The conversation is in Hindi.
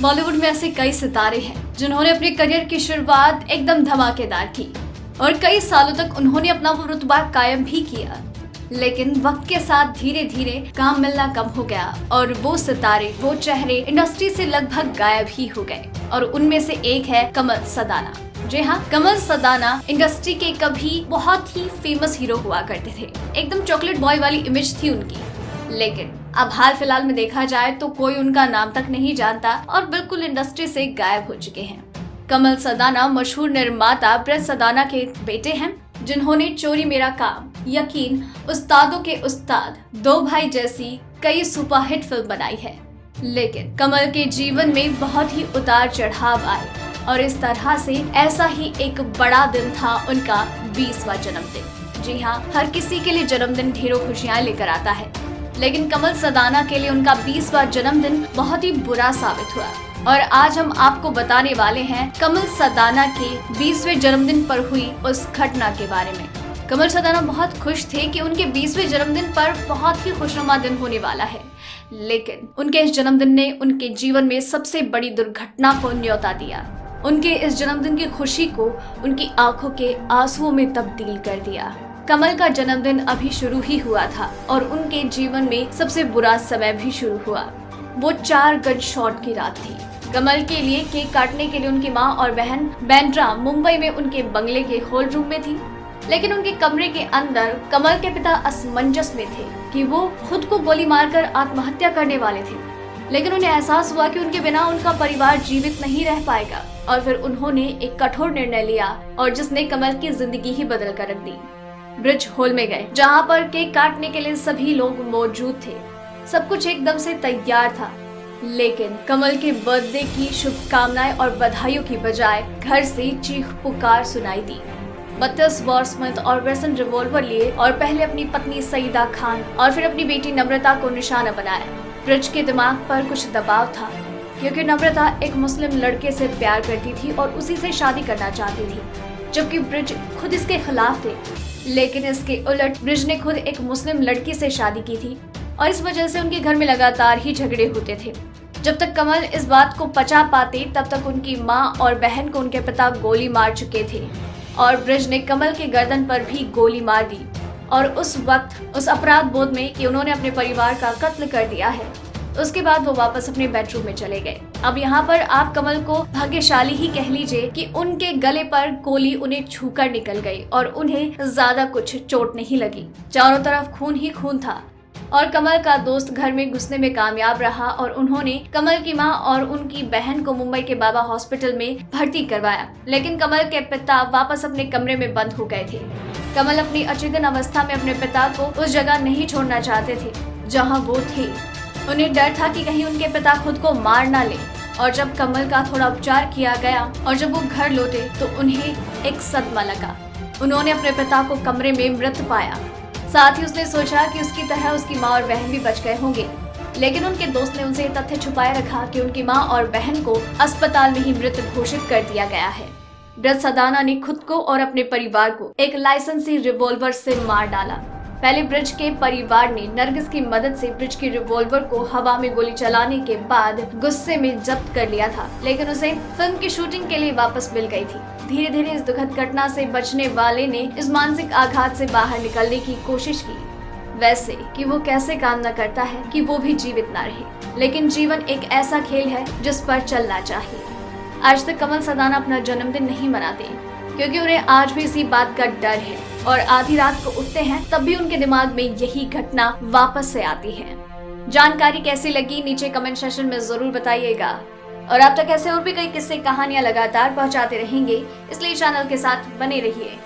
बॉलीवुड में ऐसे कई सितारे हैं जिन्होंने अपने करियर की शुरुआत एकदम धमाकेदार की और कई सालों तक उन्होंने अपना वो रुतबा कायम भी किया। लेकिन वक्त के साथ धीरे धीरे काम मिलना कम हो गया और वो सितारे, वो चेहरे इंडस्ट्री से लगभग गायब ही हो गए। और उनमें से एक है कमल सदाना। जी हाँ, कमल सदाना इंडस्ट्री के कभी बहुत ही फेमस हीरो हुआ करते थे। एकदम चॉकलेट बॉय वाली इमेज थी उनकी। लेकिन अब हाल फिलहाल में देखा जाए तो कोई उनका नाम तक नहीं जानता और बिल्कुल इंडस्ट्री से गायब हो चुके हैं। कमल सदाना मशहूर निर्माता ब्रज सदाना के बेटे हैं, जिन्होंने चोरी मेरा काम, यकीन, उस्तादों के उस्ताद, दो भाई जैसी कई सुपरहिट फिल्म बनाई है। लेकिन कमल के जीवन में बहुत ही उतार चढ़ाव आए और इस तरह से ऐसा ही एक बड़ा दिन था उनका 20वां जन्मदिन। जी हाँ, हर किसी के लिए जन्मदिन ढेरों खुशियां लेकर आता है, लेकिन कमल सदाना के लिए उनका 20वां जन्मदिन बहुत ही बुरा साबित हुआ। और आज हम आपको बताने वाले हैं कमल सदाना के 20वें जन्मदिन पर हुई उस घटना के बारे में। कमल सदाना बहुत खुश थे कि उनके 20वें जन्मदिन पर बहुत ही खुशनुमा दिन होने वाला है, लेकिन उनके इस जन्मदिन ने उनके जीवन में सबसे बड़ी दुर्घटना को न्योता दिया। उनके इस जन्मदिन की खुशी को उनकी आंखों के आंसुओं में तब्दील कर दिया। कमल का जन्मदिन अभी शुरू ही हुआ था और उनके जीवन में सबसे बुरा समय भी शुरू हुआ। वो 4 गन शॉट की रात थी। कमल के लिए केक काटने के लिए उनकी माँ और बहन बैंड्रा मुंबई में उनके बंगले के हॉल रूम में थी। लेकिन उनके कमरे के अंदर कमल के पिता असमंजस में थे कि वो खुद को गोली मारकर आत्महत्या करने वाले थे। लेकिन उन्हें एहसास हुआ कि उनके बिना उनका परिवार जीवित नहीं रह पाएगा और फिर उन्होंने एक कठोर निर्णय लिया और जिसने कमल की जिंदगी ही बदल कर रख दी। ब्रिज हॉल में गए, जहाँ पर केक काटने के लिए सभी लोग मौजूद थे। सब कुछ एकदम से तैयार था, लेकिन कमल के बर्थडे की शुभकामनाएं और बधाइयों की बजाय घर से चीख पुकार सुनाई दी। 32 बोर स्मिथ और वेसन रिवॉल्वर लिए और पहले अपनी पत्नी सईदा खान और फिर अपनी बेटी नम्रता को निशाना बनाया। ब्रिज के दिमाग पर कुछ दबाव था, क्योंकि नम्रता एक मुस्लिम लड़के से प्यार करती थी और उसी से शादी करना चाहती थी, जबकि ब्रिज खुद इसके खिलाफ थे। लेकिन इसके उलट ब्रिज ने खुद एक मुस्लिम लड़की से शादी की थी और इस वजह से उनके घर में लगातार ही झगड़े होते थे। जब तक कमल इस बात को पचा पाते तब तक उनकी माँ और बहन को उनके पिता गोली मार चुके थे और ब्रिज ने कमल के गर्दन पर भी गोली मार दी। और उस वक्त उस अपराध बोध में कि उन्होंने अपने परिवार का कत्ल कर दिया है, उसके बाद वो वापस अपने बेडरूम में चले गए। अब यहाँ पर आप कमल को भाग्यशाली ही कह लीजिए कि उनके गले पर गोली उन्हें छूकर निकल गई और उन्हें ज्यादा कुछ चोट नहीं लगी। चारों तरफ खून ही खून था और कमल का दोस्त घर में घुसने में कामयाब रहा और उन्होंने कमल की मां और उनकी बहन को मुंबई के बाबा हॉस्पिटल में भर्ती करवाया। लेकिन कमल के पिता वापस अपने कमरे में बंद हो गए थे। कमल अपनी अचेतन अवस्था में अपने पिता को उस जगह नहीं छोड़ना चाहते थे जहाँ वो थे। उन्हें डर था कि कहीं उनके पिता खुद को मार ना ले। और जब कमल का थोड़ा उपचार किया गया और जब वो घर लौटे तो उन्हें एक सदमा लगा। उन्होंने अपने पिता को कमरे में मृत पाया। साथ ही उसने सोचा कि उसकी तरह उसकी माँ और बहन भी बच गए होंगे, लेकिन उनके दोस्त ने उनसे तथ्य छुपाए रखा कि उनकी माँ और बहन को अस्पताल में ही मृत घोषित कर दिया गया है। ब्रज सदाना ने खुद को और अपने परिवार को एक लाइसेंसी रिवॉल्वर से मार डाला। पहले ब्रिज के परिवार ने नरगिस की मदद से ब्रिज के रिवॉल्वर को हवा में गोली चलाने के बाद गुस्से में जब्त कर लिया था, लेकिन उसे फिल्म की शूटिंग के लिए वापस मिल गई थी। धीरे धीरे इस दुखद घटना से बचने वाले ने इस मानसिक आघात से बाहर निकलने की कोशिश की, वैसे कि वो कैसे कामना करता है कि वो भी जीवित ना रहे। लेकिन जीवन एक ऐसा खेल है जिस पर चलना चाहिए। आज तक कमल सदाना अपना जन्मदिन नहीं मनाते, क्योंकि उन्हें आज भी इसी बात का डर है और आधी रात को उठते हैं तब भी उनके दिमाग में यही घटना वापस से आती है। जानकारी कैसी लगी नीचे कमेंट सेक्शन में जरूर बताइएगा और आप तक ऐसे और भी कई किस्से कहानियां लगातार पहुंचाते रहेंगे, इसलिए चैनल के साथ बने रहिए।